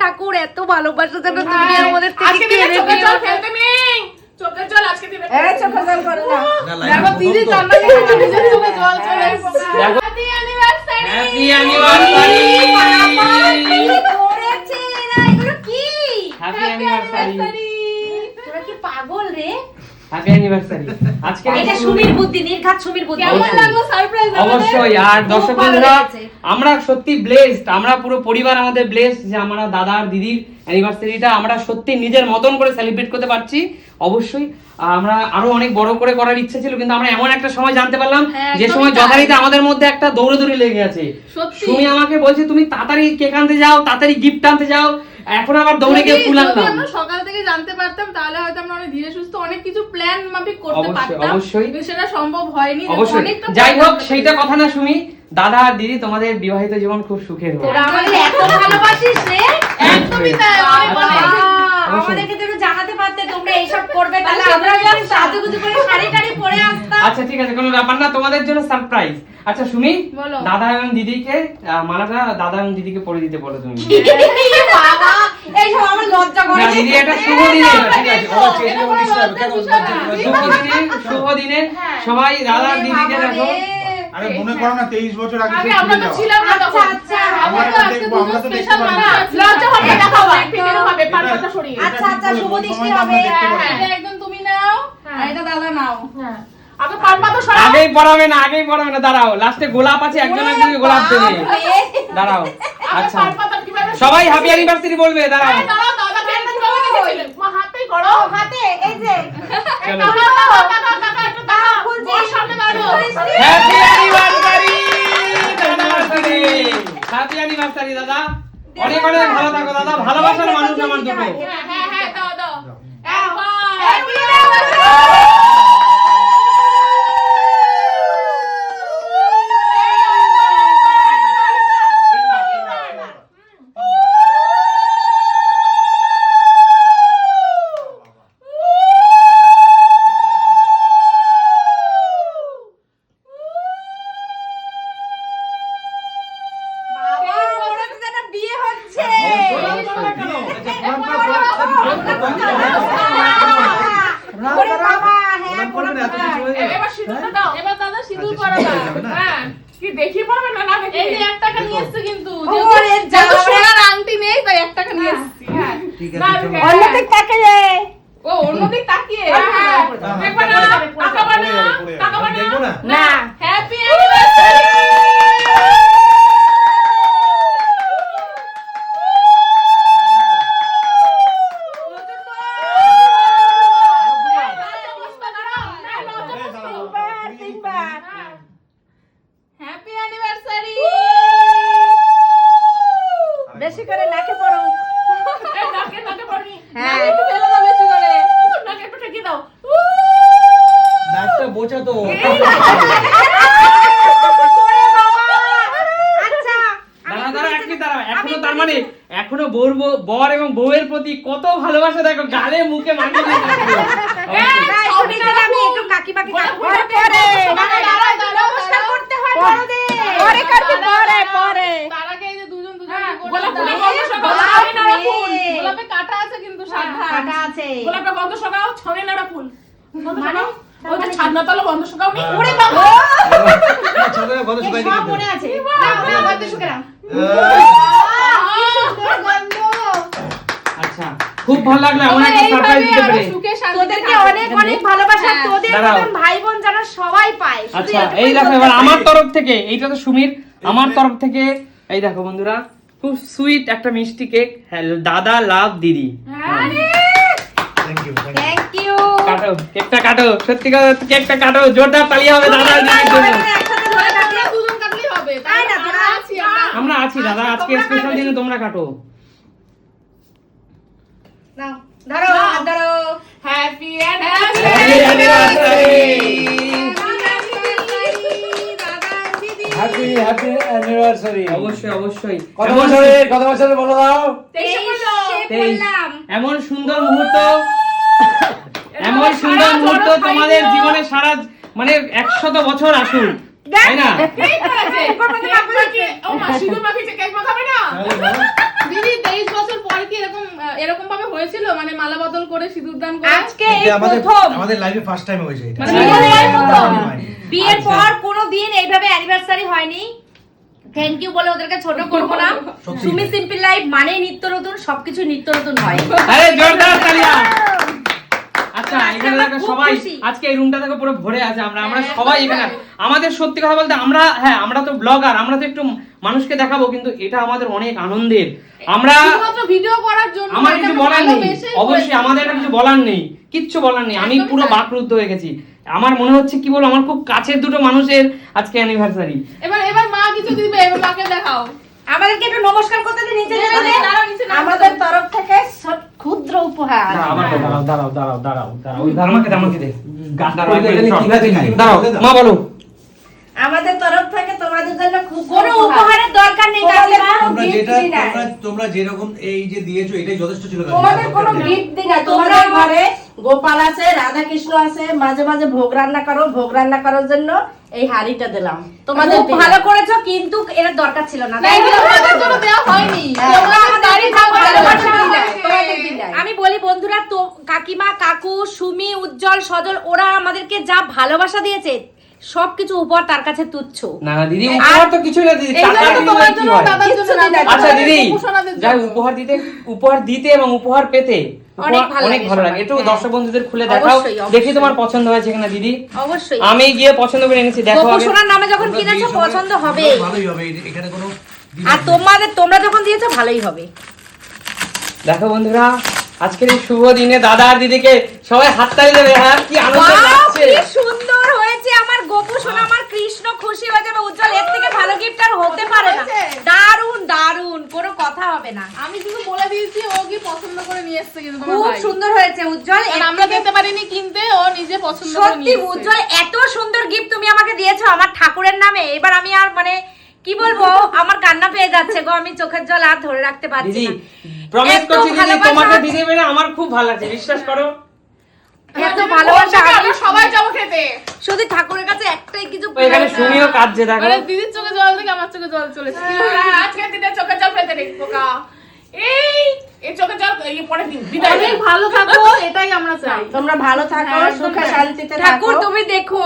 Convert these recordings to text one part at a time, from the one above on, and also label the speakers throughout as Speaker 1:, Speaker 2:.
Speaker 1: ঠাকুর এত ভালোবাসা যেন তুমি আমাদের থেকে
Speaker 2: আজকে
Speaker 1: কেড়ে
Speaker 2: চোখে
Speaker 1: নিও
Speaker 2: জল ফেলতে নেই, চোখে জল আজকে দিবে।
Speaker 1: চোখে জল করে না
Speaker 2: দেখো দিদি কান্না করছে, নিজের চোখে জল চলে এসেছে। হ্যাপি অ্যানিভার্সারি,
Speaker 3: হ্যাপি অ্যানিভার্সারি,
Speaker 1: করেছে না এগুলো কি?
Speaker 3: হ্যাপি অ্যানিভার্সারি,
Speaker 1: তোরা কি পাগল রে?
Speaker 3: Happy anniversary. আজকে
Speaker 1: এটা সুমির বুদ্ধি, নির্ঘাত সুমির বুদ্ধি।
Speaker 2: কেমন লাগলো সারপ্রাইজ?
Speaker 3: অবশ্যই। আর দর্শক বন্ধুরা, আমরা সত্যি ব্লেসড, আমরা পুরো পরিবার আমাদের ব্লেসড যে আমরা দাদা আর দিদির অ্যানিভার্সারিটা আমরা সত্যি নিজের মতন করে সেলিব্রেট করতে পারছি। অবশ্যই আমরা আরো অনেক বড় করে করার ইচ্ছে ছিল, কিন্তু আমরা এমন একটা সময় জানতে পারলাম যে সময় যথারীতি আমাদের মধ্যে একটা দৌড়াদৌড়ি লেগে আছে। সুমি আমাকে বলছে তুমি তাড়াতাড়ি কেক আনতে যাও, তাড়াতাড়ি গিফট আনতে যাও, এখন আবার দৌড়ে গিয়ে ফুল আনলাম।
Speaker 2: আমরা সকাল থেকে জানতে পারতাম তাহলে হয়তো আমরা অনেক ধীরে সুস্থ অনেক কিছু প্ল্যান মাফিক করতে পারতাম,
Speaker 3: অবশ্যই
Speaker 2: কিন্তু সেটা সম্ভব হয়নি।
Speaker 3: অবশ্যই। যাই হোক, সেইটা কথা না সুমি, দাদা আর দিদি তোমাদের বিবাহিত জীবন খুব সুখের হোক।
Speaker 1: তোরা আমাদের এত ভালোবাসিস রে।
Speaker 2: একদমই তাই, অনেক অনেক।
Speaker 1: আমাদেরকে তো জানাতে পারতে তোমরা এইসব করবে, তাহলে আমরা যদি সাজুগুজু করে শাড়ি টাড়ি পরে আসতাম।
Speaker 3: আচ্ছা ঠিক আছে, কোনো ব্যাপার না, তোমাদের জন্য সারপ্রাইজ। আচ্ছা সুমি,
Speaker 2: বলো।
Speaker 3: দাদা এবং দিদিকে মালাটা দাদা এবং দিদিকে পরে দিতে বলো তুমি।
Speaker 1: বাবা এইসব আমার লজ্জা করে।
Speaker 3: না দিদি, এটা শুভ দিনে, ঠিক আছে,
Speaker 2: ওকে, এটা কোনো লজ্জার বিষয় না।
Speaker 3: শুভ দিনে সবাই দাদা আর দিদিকে দেখো।
Speaker 4: আরে মনে করো না 23 বছর আগে
Speaker 2: আগে
Speaker 4: সেই
Speaker 2: আমরা তো
Speaker 4: যাওয়া।
Speaker 2: ছিলাম না তখন।
Speaker 1: আচ্ছা,
Speaker 2: আমরা তো আজকে
Speaker 4: দেখবো,
Speaker 2: দুটো
Speaker 4: আমরা তো দেখতে
Speaker 2: স্পেশাল
Speaker 4: পারি
Speaker 2: মানা
Speaker 4: না।
Speaker 2: আছে। লজ্জা হবে, দেখাবো, একদিনও হবে, পাল্টা সরিয়ে।
Speaker 1: আচ্ছা আচ্ছা, শুভ দৃষ্টি
Speaker 4: সময় তো
Speaker 1: হবে।
Speaker 4: আমরা দেখতে
Speaker 2: হ্যাঁ,
Speaker 4: পারি
Speaker 2: এটা
Speaker 4: না।
Speaker 2: একদম তুমি নাও, আর এটা দাদা নাও। হ্যাঁ, আগে পাল্টা সরাও।
Speaker 3: আগেই পড়াবে না, আগেই পড়াবে না, দাঁড়াও, লাস্টে গোলাপ আছে, একজন একজনকে গোলাপ দেবে। দাঁড়াও, আচ্ছা
Speaker 2: পাল্টা কিভাবে?
Speaker 3: সবাই হ্যাপি অ্যানিভার্সারি বলবে, দাঁড়াও।
Speaker 2: এই দাঁড়াও, দাদাকে একটা কিভাবে দেখেছিলে? মা হাতেই করো।
Speaker 1: হাতে এই যে
Speaker 3: চলো,
Speaker 2: ওর সামনে দাঁড়াও।
Speaker 3: হ্যাপি অ্যানিভার্সারি, হ্যাপি অ্যানিভার্সারি দাদা, অনেক অনেক ভালো থাকো দাদা, ভালোবাসার মানুষ আমার দুটো।
Speaker 2: হ্যাঁ, হ্যাঁ, হ্যাঁ, দাও, দাও। একবার।
Speaker 1: বাবা ওরা তো যেন বিয়ে হচ্ছে। ওরে বাবা, হ্যাঁ
Speaker 4: করবেন এত কিছু হয়ে যাবে?
Speaker 2: এবার সিঁদুরটা দাও। এবার দাদা সিঁদুর পরা দাও। হ্যাঁ। কি দেখি পারবে না না দেখি। এই যে 1 টাকা নিয়ে এসেছে কিন্তু।
Speaker 1: ওরে
Speaker 2: যেহেতু
Speaker 1: যাও।
Speaker 2: সোনার আংটি নেই তাই 1 টাকা নিয়ে এসেছি। হ্যাঁ।
Speaker 4: ঠিক
Speaker 2: না,
Speaker 4: আছে, চলো।
Speaker 2: হ্যাঁ।
Speaker 1: অন্যদিক তাকিয়ে।
Speaker 2: ও অন্যদিক তাকিয়ে। হ্যাঁ। দেখবা না? তাকাবা না? তাকাবা না?
Speaker 4: দেখবো না?
Speaker 1: না
Speaker 2: হ্যাপি অ্যানিভার্সারি। Happy anniversary.
Speaker 1: বেশি করে নাকে পড়ো।
Speaker 2: নাকে নাকে পড়নি।
Speaker 1: হ্যাঁ।
Speaker 2: নাকে একটু ফেলে দাও বেশি করে। নাকে একটু ঠেকিয়ে দাও।
Speaker 4: নাকটা বোঝা তো।
Speaker 1: ওরে বাবা। আচ্ছা
Speaker 3: দাঁড়া দাঁড়া, এক মিনিট দাঁড়াও, এখনো তার মানে এখনো বর এবং বউয়ের প্রতি কত ভালোবাসা দেখো, গালে মুখে মাখিয়ে দিয়েছে।
Speaker 1: না, শুনি না, আমি একটু কাকিমাকে
Speaker 2: পরে,
Speaker 1: পরে নমস্কার করতে হয় বড়দের। পরে করবি, পরে।
Speaker 2: তার আগে এই যে দুজন
Speaker 1: হ্যাঁ,
Speaker 2: কি
Speaker 1: গোলাপ
Speaker 2: গোলাপ
Speaker 1: ফুলের
Speaker 2: গন্ধ শোকাও,
Speaker 1: গোলাপ
Speaker 2: ছড়ে নাড়া
Speaker 1: ফুল।
Speaker 2: ফুল। গোলাপে কাঁটা আছে কিন্তু সাবধান।
Speaker 1: কাঁটা আছে।
Speaker 2: গোলাপে গন্ধ শোকাও, ছড়ে নাড়া ফুল। গন্ধ
Speaker 1: মানে?
Speaker 2: শোকাও। ওই যে ছাদনা তলা গন্ধ শোকাও নি?
Speaker 4: হ্যাঁ।
Speaker 2: ওরে বাবা।
Speaker 4: ছোটবেলা কত
Speaker 1: এই
Speaker 4: সবাই
Speaker 1: সব
Speaker 4: দেখেছে।
Speaker 1: মনে আছে।
Speaker 2: গন্ধ শুকাও।
Speaker 3: আচ্ছা, খুব ভালো লাগলো এমন একটা সারপ্রাইজ দিতে পেরে।
Speaker 1: তোদেরকে অনেক অনেক ভালোবাসা, তোদের
Speaker 3: দাঁড়াও।
Speaker 1: মতন ভাই বোন যেন সবাই পায়। শুধু
Speaker 3: আচ্ছা
Speaker 1: এটুকুই
Speaker 3: এই দেখো,
Speaker 1: বলতে
Speaker 3: এবার
Speaker 1: চাই।
Speaker 3: আমার তরফ থেকে, এইটা তো সুমির, আমার তরফ থেকে এই দেখো বন্ধুরা, খুব সুইট একটা মিষ্টি কেক। হ্যালো দাদা লাভ দিদি।
Speaker 4: Thank you, thank you.
Speaker 1: Thank you.
Speaker 3: কাটো কেকটা, কাটো, সত্যি কথা কেকটা কাটো, জোরদার তালি হবে দাদা আর দিদির জন্য।
Speaker 1: একসাথে ধরে কাটলে
Speaker 2: আমরা দুজন কাটলেই হবে।
Speaker 1: তাই না,
Speaker 2: আমরা আছি আমরা।
Speaker 3: আমরা আছি দাদা, আজকে স্পেশাল দিনে তোমরা কাটো।
Speaker 1: নাও, ধরো, হাত ধরো।
Speaker 2: Happy
Speaker 3: Happy
Speaker 2: anniversary.
Speaker 5: Happy anniversary.
Speaker 3: অবশ্যই অবশ্যই।
Speaker 5: কত
Speaker 3: এমন
Speaker 5: বছরে বলো দাও।
Speaker 3: এমন সুন্দর মুহূর্ত, এমন সুন্দর মুহূর্ত তোমাদের জীবনে সারা মানে 100 বছর আসুন, তাই না?
Speaker 2: এই তো আছে। ও মা সিঁদুর মাখিয়েছে, কেক মাখাবে না? দিদি 23 বছর পরে হয়েছিল মানে মালা বদল করে সিঁদুর দান করে?
Speaker 1: আজকে এই
Speaker 4: এটা
Speaker 1: প্রথম
Speaker 4: আমাদের লাইফে ফার্স্ট টাইম হয়েছে এটা।
Speaker 2: মানে
Speaker 1: বিয়ের প্রথম।
Speaker 4: হয়নি।
Speaker 1: বিয়ের পর কোনোদিন এইভাবে অ্যানিভার্সারি হয়নি। থ্যাংক ইউ বলে ওদেরকে ছোট করবো না।
Speaker 4: সত্যি।
Speaker 1: সুমি সিম্পল লাইফ মানেই নিত্য নতুন, সবকিছু নিত্য নতুন হয়।
Speaker 3: আরে জোরদার তালিয়া। আচ্ছা
Speaker 1: আজকে
Speaker 3: এখানে
Speaker 1: আমরা
Speaker 3: দেখো
Speaker 1: খুব
Speaker 3: সবাই
Speaker 1: খুশি।
Speaker 3: আজকে এই রুমটা দেখো পুরো ভরে আছে আমরা সবাই এখানে আমাদের সত্যি কথা বলতে আমরা তো ব্লগার, আমরা তো একটু মানুষকে দেখাবো, কিন্তু এটা আমাদের অনেক আনন্দের। আমরা
Speaker 2: শুধুমাত্র ভিডিও করার জন্য
Speaker 3: আমার
Speaker 2: এটা
Speaker 3: কিছু
Speaker 2: আমরা
Speaker 3: বলার নেই,
Speaker 2: ভালোবেসেই
Speaker 3: অবশ্যই
Speaker 2: করেছি।
Speaker 3: আমাদের এটা কিছু বলার নেই, কিচ্ছু বলার নেই। আমি
Speaker 2: একদমই
Speaker 3: পুরো
Speaker 2: তাই।
Speaker 3: বাকরুদ্ধ হয়ে গেছি। আমার মনে হচ্ছে কি বলবো, আমার খুব কাছের দুটো মানুষের আজকে অ্যানিভার্সারি।
Speaker 2: এবার মা কিছু দিবে, এবার মাকে দেখাও।
Speaker 1: আমাদেরকে একটু নমস্কার করতে দিন, নিচে যেতে দিন।
Speaker 2: দাঁড়াও, নিচে নামো।
Speaker 1: আমাদের তরফ থেকে সব ক্ষুদ্র উপহার।
Speaker 3: আমাকে দে।
Speaker 5: কিভাবে
Speaker 3: দাঁড়াও, মা বলো।
Speaker 6: আমাদের তরফ থেকে তোমাদের জন্য খুব
Speaker 1: কোনো উপহারের দরকার নেই কাকিমা।
Speaker 4: তোমরা যেরকম এই যে দিয়েছো এটাই যথেষ্ট ছিল।
Speaker 6: তোমাদের কোনো গিফট দিই না। তোমাদের ঘরে গোপাল আছে, রাধা কৃষ্ণ আছে, মাঝে মাঝে ভোগ রান্না করো, ভোগ রান্না করার জন্য এই হাড়িটা দিলাম তোমাদের।
Speaker 1: খুব ভালো করেছো, কিন্তু এর দরকার ছিল না।
Speaker 2: না, এগুলো আমাদের জন্য দেওয়া হয়নি।
Speaker 1: তোমরা আমাদের
Speaker 2: বাড়ি
Speaker 1: খুব
Speaker 2: থাকো,
Speaker 1: ভালোবাসা
Speaker 2: ভালোবাসা
Speaker 1: দিলে।
Speaker 6: তোমাদের দিলাই।
Speaker 1: আমি বলি বন্ধুরা, তো কাকিমা, কাকু, সুমি, উজ্জ্বল, সজল, ওরা আমাদেরকে যা ভালোবাসা দিয়েছে সবকিছু উপহার তার কাছে তুচ্ছ।
Speaker 3: না না দিদি, উপহার তো কিছু না দিদি,
Speaker 2: এইগুলো
Speaker 3: টাকা
Speaker 2: তো
Speaker 3: দিলে
Speaker 2: তোমার
Speaker 3: কি
Speaker 2: জন্য,
Speaker 3: হয়?
Speaker 2: দাদার জন্য,
Speaker 6: কিচ্ছু দিই না।
Speaker 3: আচ্ছা দিদি,
Speaker 2: কুপোষণাদের
Speaker 3: যাই
Speaker 2: জন্য।
Speaker 3: উপহার দিতে এবং উপহার পেতে
Speaker 1: অনেক ভালো
Speaker 3: অনেক
Speaker 1: লাগে
Speaker 3: ভালো লাগে।
Speaker 1: সবার।
Speaker 3: একটু
Speaker 1: হ্যাঁ।
Speaker 3: দর্শক বন্ধুদের খুলে দেখাও,
Speaker 1: অবশ্যই, অবশ্যই।
Speaker 3: দেখি তোমার পছন্দ হয়েছে কিনা দিদি।
Speaker 1: অবশ্যই
Speaker 3: আমি গিয়ে পছন্দ করে এনেছি, দেখো আগে।
Speaker 1: গোপুসোনার নামে যখন কিনেছো পছন্দ হবে,
Speaker 4: ভালোই হবে, এখানে কোনো
Speaker 1: আর তোমরা যখন দিয়েছো ভালোই হবে।
Speaker 3: দেখো বন্ধুরা, আজকের এই শুভ দিনে দাদা আর দিদিকে সবাই হাততালি দেবে। হ্যাঁ কি আনন্দ
Speaker 1: Wow,
Speaker 3: লাগছে।
Speaker 1: কি সুন্দর হয়েছে আমার গোপুসোনা, আমার কৃষ্ণ খুশি হয়ে যাবে। উজ্জ্বল, এর থেকে ভালো গিফট আর হতে পারে না। দারুন দারুন, কোনো কথা হবে না।
Speaker 2: আমি শুধু বলে দিয়েছি, ও কি পছন্দ করে নিয়ে এসেছে কিন্তু তোমার
Speaker 1: খুব
Speaker 2: ভাই।
Speaker 1: সুন্দর হয়েছে উজ্জ্বল।
Speaker 2: কারণ
Speaker 1: এর
Speaker 2: আমরা
Speaker 1: থেকে-
Speaker 2: যেতে পারিনি কিনতে, ও নিজে পছন্দ করে
Speaker 1: সত্যি
Speaker 2: নিয়ে এসেছে।
Speaker 1: উজ্জ্বল, এত সুন্দর গিফট তুমি আমাকে দিয়েছো আমার ঠাকুরের নামে। এবার আমি আর মানে কি বলবো, আমার কান্না পেয়ে যাচ্ছে গো। আমি চোখের জল আর ধরে রাখতে পারছি
Speaker 3: দিদি
Speaker 1: না।
Speaker 3: প্রমিস
Speaker 1: এত
Speaker 3: করছি দিদি,
Speaker 1: ভালোবাসা
Speaker 3: তোমাকে
Speaker 1: আছে।
Speaker 3: দিদি পেরে আমার খুব ভালো লাগছে, বিশ্বাস করো।
Speaker 1: এত ভালোবাসা
Speaker 2: ওর সাথে
Speaker 1: আমি
Speaker 2: আমরা সবাই যাবো খেতে।
Speaker 1: শুধু ঠাকুরের কাছে একটাই কিছু
Speaker 3: ও এখানে সুমিও কাঁদছে দেখো।
Speaker 2: মানে দিদির চোখে জল থেকে আমার চোখে জল চলেছে। আজকে দিদির চোখে জল ফেলতে দেখবো কা। এই চোখে জল এই পরে বিদায়। অনেক ভালো থাকো, এটাই আমরা চাই।
Speaker 6: তোমরা ভালো থাকো,
Speaker 2: হ্যাঁ,
Speaker 6: সুখে শান্তিতে থাকো।
Speaker 1: ঠাকুর তুমি দেখো,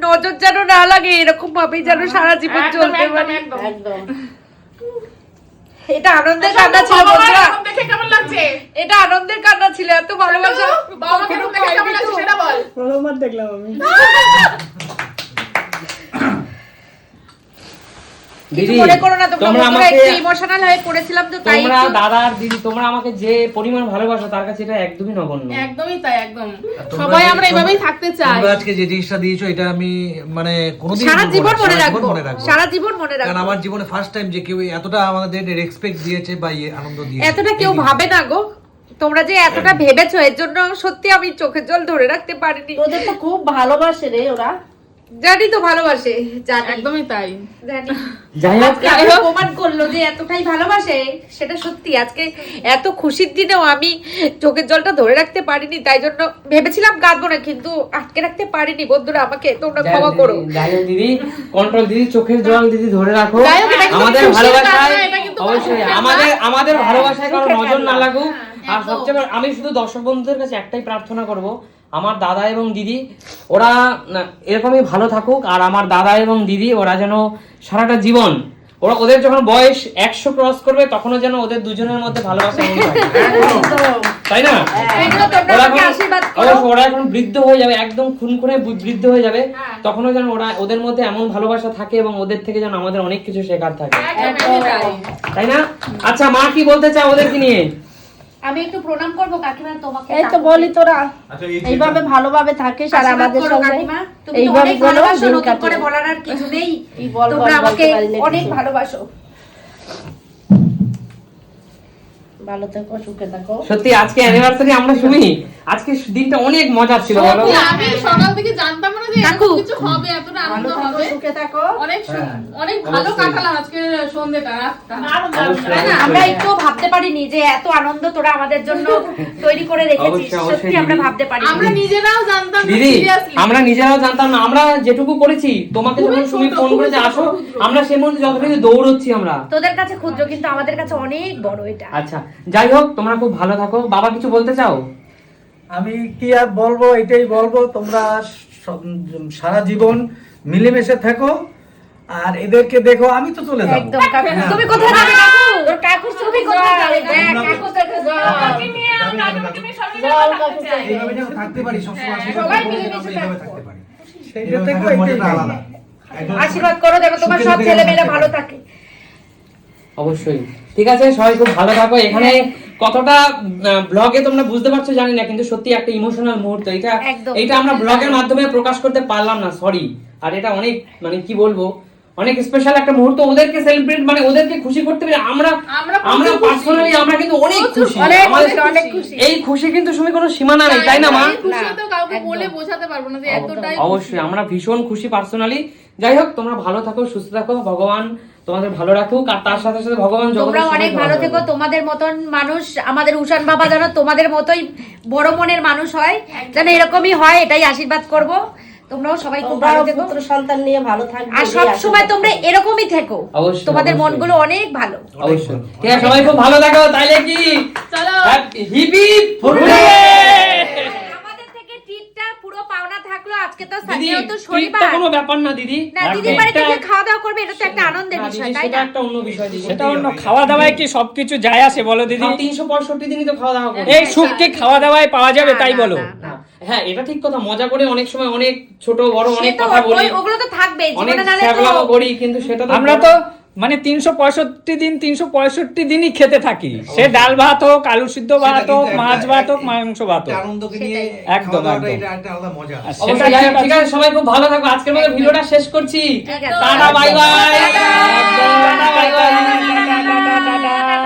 Speaker 1: নজর যেন না লাগে, এরকম ভাবেই যেন সারা জীবন
Speaker 2: একদম,
Speaker 1: চলতে
Speaker 2: একদম,
Speaker 1: পারে।
Speaker 2: একদম।
Speaker 6: একদম।
Speaker 1: এটা আনন্দের কান্না ছিল
Speaker 2: বাবা মায়ের
Speaker 1: বন্ধুরা,
Speaker 2: এরকম দেখে কেমন লাগছে?
Speaker 1: এটা আনন্দের কান্না ছিল। এত ভালোবাসা
Speaker 2: বাবা মাকে এরকম দেখে কেমন লাগছে সেটা বল।
Speaker 6: প্রথমবার দেখলাম আমি।
Speaker 1: কিছু
Speaker 3: দিদি,
Speaker 1: মনে করো না তোমরা,
Speaker 3: তোমরা
Speaker 1: বন্ধুরা
Speaker 3: আমাকে
Speaker 1: একটু ইমোশনাল হয়ে পড়েছিলাম তো, তাই
Speaker 3: তোমরা
Speaker 1: একটু-
Speaker 3: দাদা আর দিদি, তোমরা আমাকে যে পরিমাণ ভালোবাসো তার কাছে এটা একদমই নগণ্য।
Speaker 2: একদমই তাই, একদম।
Speaker 4: তোমরা
Speaker 2: সবাই
Speaker 4: যে-
Speaker 2: আমরা এভাবেই থাকতে চাই।
Speaker 4: তোমরা আজকে যে জিনিসটা দিয়েছো এটা আমি মানে কোনোদিন
Speaker 1: সারা
Speaker 4: ভুলবো
Speaker 1: জীবন
Speaker 4: না,
Speaker 1: মনে
Speaker 4: সারা
Speaker 1: রাখবো,
Speaker 4: জীবন মনে রাখবো।
Speaker 1: সারা জীবন মনে
Speaker 4: কারণ
Speaker 1: রাখবো।
Speaker 4: আমার জীবনে ফার্স্ট টাইম যে কেউ এতটা আমাদের রেসপেক্ট দিয়েছে বা আনন্দ দিয়েছে।
Speaker 1: এতটা কেউ ভাবে না গো। তোমরা যে এতটা ভেবেছো, এর জন্য সত্যি আমি চোখের জল ধরে রাখতে পারিনি।
Speaker 6: তোদের তো খুব ভালোবাসে রে ওরা।
Speaker 1: জানি তো ভালোবাসে, জানি
Speaker 2: একদমই তাই।
Speaker 1: জানি।
Speaker 3: যাই হোক,
Speaker 1: আজকে আবার প্রমাণ করলো যে এতটাই ভালোবাসে, সেটা সত্যি। আজকে এত খুশির দিনেও আমি চোখের জলটা ধরে রাখতে পারিনি, তাই জন্য ভেবেছিলাম কাঁদবো না, কিন্তু আটকে রাখতে পারিনি। বন্ধুরা আমাকে তোমরা ক্ষমা করো।
Speaker 3: যাই হোক দিদি, কন্ট্রোল দিদি, চোখের জল দিদি ধরে রাখো।
Speaker 2: যাই হোক, এটা কিন্তু
Speaker 3: আমাদের
Speaker 2: খুশির
Speaker 3: ভালোবাসায়
Speaker 2: কান্না, এটা কিন্তু
Speaker 3: অবশ্যই
Speaker 2: খুশির
Speaker 3: আমাদের ভালোবাসায় কারো নজর না লাগুক। আর
Speaker 2: একদম।
Speaker 3: সবচেয়ে বড়, আমি শুধু দর্শক বন্ধুদের কাছে একটাই প্রার্থনা করব, আমার দাদা এবং দিদি ওরা এরকমই ভালো থাকুক। আর আমার দাদা এবং দিদি ওরা যেন সারাটা জীবন, ওদের যখন বয়স 100 ক্রস করবে তখনও যেন ওদের দুজনের মধ্যে ভালোবাসা মনে থাকে। তাই না?
Speaker 1: এগুলো তোমরা
Speaker 3: ওরা
Speaker 1: আমাকে
Speaker 3: এখন-
Speaker 1: আশীর্বাদ করো।
Speaker 3: অবশ্য ওরা এখন বৃদ্ধ হয়ে যাবে, একদম খুনখুনে বৃদ্ধ হয়ে যাবে, তখনও যেন ওদের মধ্যে এমন ভালোবাসা থাকে এবং ওদের থেকে যেন আমাদের অনেক কিছু শেখার থাকে,
Speaker 2: একদমই তাই।
Speaker 3: তাই না? আচ্ছা মা কি বলতে চাও ওদেরকে নিয়ে?
Speaker 1: আমি একটু প্রণাম করবো কাকিমা তোমাকে।
Speaker 6: এই তো বলি তোরা
Speaker 4: আচ্ছা,
Speaker 6: এইভাবে ভালোভাবে থাকিস আর
Speaker 1: আশীর্বাদ
Speaker 6: আমাদের
Speaker 1: করো
Speaker 6: সঙ্গে
Speaker 1: কাকিমা। তুমি তো
Speaker 6: এইভাবে
Speaker 1: অনেক
Speaker 6: বলো
Speaker 1: ভালোবাসো,
Speaker 6: দিন
Speaker 1: নতুন করে
Speaker 6: কাটে।
Speaker 1: বলার আর কিছু নেই।
Speaker 6: এই বল
Speaker 1: তোমরা
Speaker 6: বল
Speaker 1: আমাকে
Speaker 6: বলতে পারলে
Speaker 1: অনেক
Speaker 6: কিছু।
Speaker 1: ভালোবাসো।
Speaker 6: ভালো থেকো, সুখে থাকো।
Speaker 3: সত্যি আজকে অ্যানিভার্সারি আমরা শুনি, আজকে দিনটা অনেক মজার ছিল বলো।
Speaker 2: আমি সকাল থেকে জানতাম না যে
Speaker 1: কাকু।
Speaker 2: এরকম কিছু হবে, এতটা
Speaker 6: ভালো
Speaker 2: আনন্দ
Speaker 6: থাকো,
Speaker 2: হবে।
Speaker 6: সুখে থাকো।
Speaker 2: অনেক ভালো কাটালাম আজকে সন্ধ্যেটা, রাতটা।
Speaker 1: না, না, আমরা একটু ভাবতে পারিনি যে এত আনন্দ তোরা আমাদের জন্য তৈরি করে রেখেছিস।
Speaker 3: অবশ্যই, অবশ্যই
Speaker 1: সত্যি আমরা
Speaker 3: দিদি।
Speaker 1: ভাবতে পারিনি।
Speaker 2: আমরা নিজেরাও জানতাম না,
Speaker 3: দিদি
Speaker 2: seriously।
Speaker 3: আমরা নিজেরাও জানতাম না, আমরা যেটুকু করেছি তোমাকে
Speaker 2: খুবই
Speaker 3: যখন তুমি
Speaker 2: ছোট,
Speaker 3: ফোন
Speaker 2: খুবই
Speaker 3: করেছে
Speaker 2: ছোট,
Speaker 3: আসো,
Speaker 2: ক্ষুদ্র।
Speaker 3: আমরা সেই মধ্যে যতটুকু দৌড়চ্ছি আমরা।
Speaker 1: তোদের কাছে ক্ষুদ্র কিন্তু আমাদের কাছে অনেক বড় এটা।
Speaker 3: আচ্ছা যাই হোক, তোমরা খুব ভালো থাকো। বাবা কিছু বলতে চাও?
Speaker 4: আমি কি আর বলবো, এটাই বলবো, তোমরা সারা জীবন মিলেমিশে থাকো আর এদেরকে দেখো। আমি তো চলে যাবো।
Speaker 1: একদম কাকু। তুমি কোথায় যাবে কাকু? তোর কাকুর ছবি কোথায় যাবে? দেখ কাকু তোকে
Speaker 2: কাকুকে নিয়ে আর দাদুকে নিয়ে সবাই মিলে থাকতে চাই।
Speaker 4: এইভাবে যেন থাকতে পারি সবসময়,
Speaker 1: সবাই মিলেমিশে
Speaker 4: এইভাবে
Speaker 1: থাকবো।
Speaker 4: থাকতে পারি। সেইটা থেকেও এটাই আলাদা।
Speaker 1: আশীর্বাদ করো যেন তোমার সব ছেলে মেয়েরা ভালো থাকে।
Speaker 3: অবশ্যই। ঠিক আছে, সবাই খুব ভালো থাকো। এখানে কতটা ব্লগে তোমরা বুঝতে পারছো জানি না, কিন্তু সত্যি একটা ইমোশনাল মুহূর্ত এটা।
Speaker 1: একদম।
Speaker 3: এটা আমরা ব্লগের মাধ্যমে প্রকাশ করতে পারলাম না, সরি। আর এটা অনেক মানে কি বলবো, অনেক স্পেশাল একটা মুহূর্ত। ওদেরকে সেলিব্রেট মানে ওদেরকে খুশি করতে পেরে আমরা
Speaker 2: আমরা
Speaker 3: আমরা
Speaker 2: খুশি।
Speaker 3: পার্সোনালি আমরা কিন্তু অনেক খুশি।
Speaker 1: অনেক
Speaker 3: আমাদের
Speaker 1: খুশি, অনেক খুশি।
Speaker 3: এই খুশি কিন্তু তুমি কোনো সীমানা নেই, তাই না মা?
Speaker 2: এই খুশি তো কাউকে
Speaker 1: একদম।
Speaker 2: বলে বোঝাতে পারবো না যে এতটাই
Speaker 3: অবশ্যই আমরা ভীষণ খুশি পার্সোনালি। যাই হোক, তোমরা ভালো থাকো, সুস্থ থাকো, ভগবান তোমাদের ভালো রাখুক। আর তার সাথে সাথে ভগবান
Speaker 1: তোমরা
Speaker 3: জগতের
Speaker 1: অনেক
Speaker 3: সবাইকে
Speaker 1: ভালো থেকো। তোমাদের মতন মানুষ, আমাদের উষান বাবা যেন তোমাদের মতোই বড় মনের মানুষ হয়, যেন এরকমই হয়, এটাই আশীর্বাদ করব। তোমরাও সবাই খুব ভালো
Speaker 6: তোমরাও
Speaker 1: থেকো
Speaker 6: পুত্র সন্তান নিয়ে ভালো থাকবে।
Speaker 1: আর সব সময় তোমরা এরকমই থেকো।
Speaker 3: অবশ্যই,
Speaker 1: তোমাদের
Speaker 3: অবশ্যই।
Speaker 1: মনগুলো অনেক ভালো।
Speaker 3: অবশ্যই। ঠিক আছে, সবাই খুব ভালো থাকো। তাইলে কি
Speaker 2: চলো
Speaker 3: হিপ হিপ হুররে!
Speaker 1: আমাদের থেকে ট্রিটটা পুরো পাওনা থাকলো। আজকে তো
Speaker 3: দিদি,
Speaker 1: সাথেও তো
Speaker 3: ট্রিটটা
Speaker 1: শনিবার।
Speaker 3: কোনো ব্যাপার না দিদি।
Speaker 1: না, দিদির বাড়িতে গিয়ে খাওয়া দাওয়া করবে, এটা তো একটা আনন্দের
Speaker 3: না,
Speaker 1: বিষয়,
Speaker 3: দিদি,
Speaker 1: তাই
Speaker 3: সেটা
Speaker 1: না?
Speaker 3: একটা অন্য বিষয় দিদি।
Speaker 5: সেটা অন্য, খাওয়া দাওয়ায় কি সবকিছু যায় আসে বলো দিদি?
Speaker 3: 365 দিনই তো খাওয়া দাওয়া করি।
Speaker 5: এই সুখ কি খাওয়া দাওয়ায় পাওয়া যাবে
Speaker 1: না,
Speaker 5: তাই
Speaker 1: না,
Speaker 5: বলো?
Speaker 1: না, না।
Speaker 3: হ্যাঁ, এটা ঠিক কথা। মজা করে অনেক সময় অনেক ছোট বড়
Speaker 1: সে
Speaker 3: অনেক
Speaker 1: তো
Speaker 3: কথা বলি,
Speaker 1: ওগুলো তো থাকবে
Speaker 3: অনেক
Speaker 1: জীবনে, নালে
Speaker 3: ছ্যাবলামো
Speaker 1: তো
Speaker 3: করি, কিন্তু সেটা তো
Speaker 5: আমরা তো মানে 365 দিনই খেতে থাকি। সে ডাল ভাত হোক, আলু সিদ্ধ ভাত হোক, মাছ ভাত হোক, মাংস ভাত হোক।
Speaker 4: আনন্দকে নিয়ে
Speaker 5: একদম,
Speaker 4: খাওয়া দাওয়াটা
Speaker 5: একদম।
Speaker 4: এটা একটা আলাদা মজা।
Speaker 5: আর
Speaker 3: অবশ্যই।
Speaker 5: সেটা
Speaker 3: যাই হোক,
Speaker 5: ঠিক
Speaker 3: ঠিক
Speaker 5: আছে।
Speaker 3: আছে, সবাই খুব ভালো থাকো। আজকের মতো ভিডিওটা শেষ করছি।
Speaker 1: ঠিক আছে।
Speaker 3: Tata, bye bye.
Speaker 1: Tata.
Speaker 3: Tata, bye bye.
Speaker 5: Tata, tata, tata.